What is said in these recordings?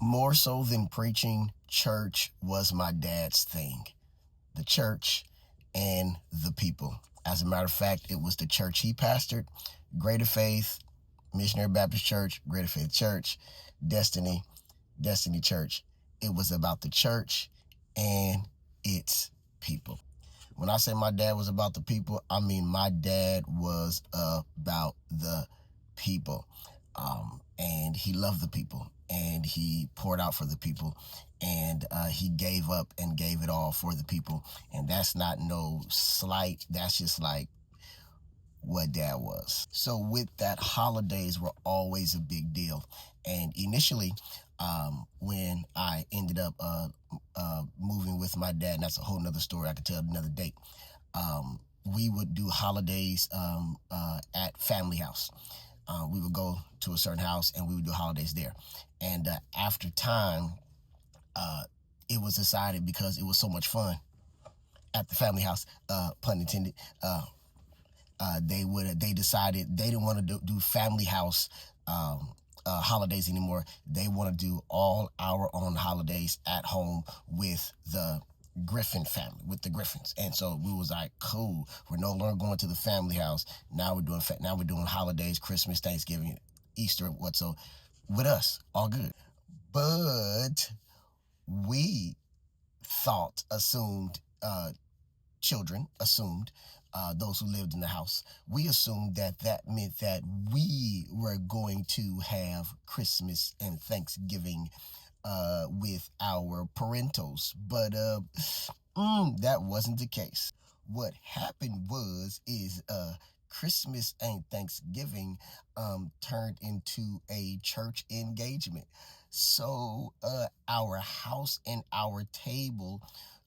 More so than preaching, church was my dad's thing. The church and the people. As a matter of fact, it was the church he pastored, Greater Faith, Missionary Baptist Church, Greater Faith Church, Destiny, Destiny Church. It was about the church and its people. When I say my dad was about the people, I mean my dad was about the people. And he loved the people, and he poured out for the people, and he gave up and gave it all for the people. And that's not no slight. That's just like what dad was. So with that, holidays were always a big deal. And initially, when I ended up moving with my dad, and that's a whole nother story I could tell another date, we would do holidays at family house. We would go to a certain house and we would do holidays there. And after time, it was decided, because it was so much fun at the family house, pun intended, they decided they didn't want to do family house holidays anymore. They want to do all our own holidays at home with the Griffin family, with the Griffins. And so we was like, cool, we're no longer going to the family house. Now we're doing holidays, Christmas, Thanksgiving, Easter, what, so with us, all good. But we children assumed, those who lived in the house, we assumed that meant that we were going to have Christmas and Thanksgiving with our parentals. But that wasn't the case. What happened is Christmas and Thanksgiving turned into a church engagement. So our house and our table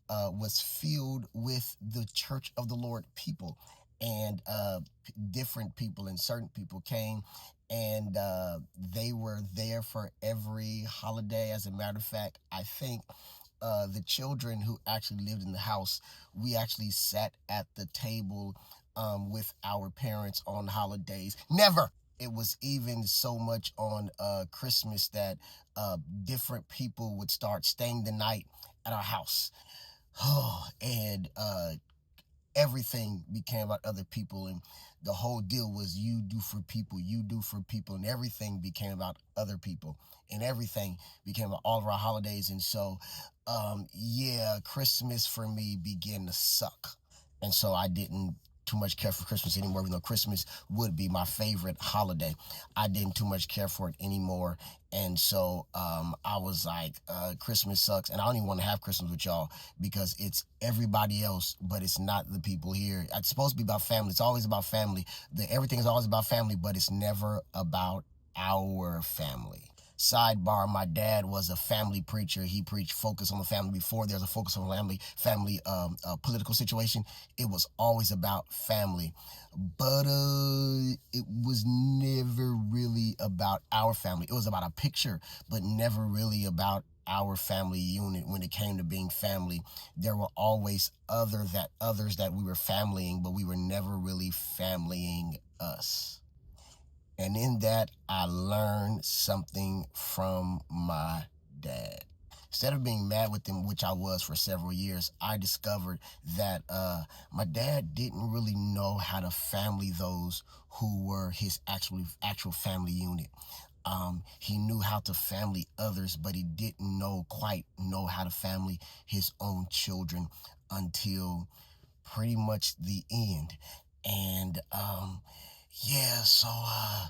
was filled with the Church of the Lord people, and different people and certain people came, and they were there for every holiday. As a matter of fact, I think the children who actually lived in the house, we actually sat at the table with our parents on holidays. Never. It was even so much on Christmas that different people would start staying the night at our house. And everything became about other people, and the whole deal was you do for people, and everything became about other people, and everything became about all of our holidays. And so yeah, Christmas for me began to suck, and so I didn't too much care for Christmas anymore, even though Christmas would be my favorite holiday. I didn't too much care for it anymore. And so I was like, Christmas sucks, and I don't even want to have Christmas with y'all, because it's everybody else, but it's not the people here. It's supposed to be about family. It's always about family. Everything is always about family, but it's never about our family. Sidebar, my dad was a family preacher. He preached focus on the family. Before there's a focus on family political situation, it was always about family. But it was never really about our family. It was about a picture, but never really about our family unit. When it came to being family, there were always others that we were familying, but we were never really familying us. And in that, I learned something from my dad. Instead of being mad with him, which I was for several years, I discovered that my dad didn't really know how to family those who were his actual family unit. He knew how to family others, but he didn't quite know how to family his own children until pretty much the end. And yeah, so I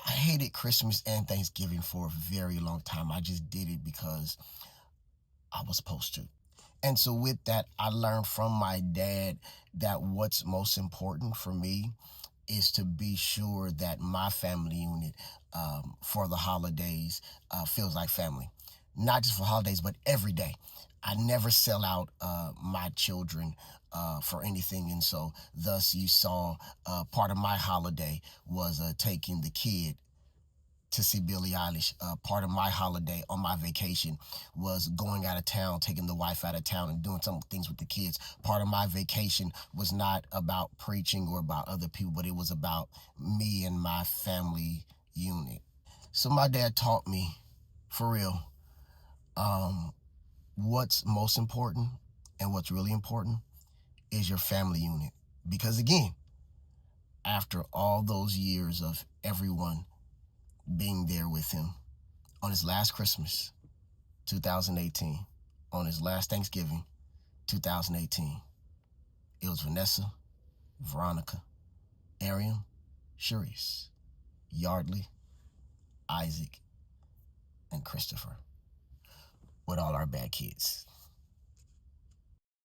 hated Christmas and Thanksgiving for a very long time. I just did it because I was supposed to. And so with that, I learned from my dad that what's most important for me is to be sure that my family unit for the holidays feels like family. Not just for holidays, but every day. I never sell out my children for anything. And so thus you saw part of my holiday was taking the kid to see Billie Eilish. Part of my holiday on my vacation was going out of town, taking the wife out of town and doing some things with the kids. Part of my vacation was not about preaching or about other people, but it was about me and my family unit. So my dad taught me for real, what's most important and what's really important is your family unit. Because again, after all those years of everyone being there with him, on his last Christmas, 2018, on his last Thanksgiving, 2018, it was Vanessa, Veronica, Ariam, Sharice, Yardley, Isaac, and Christopher, with all our bad kids.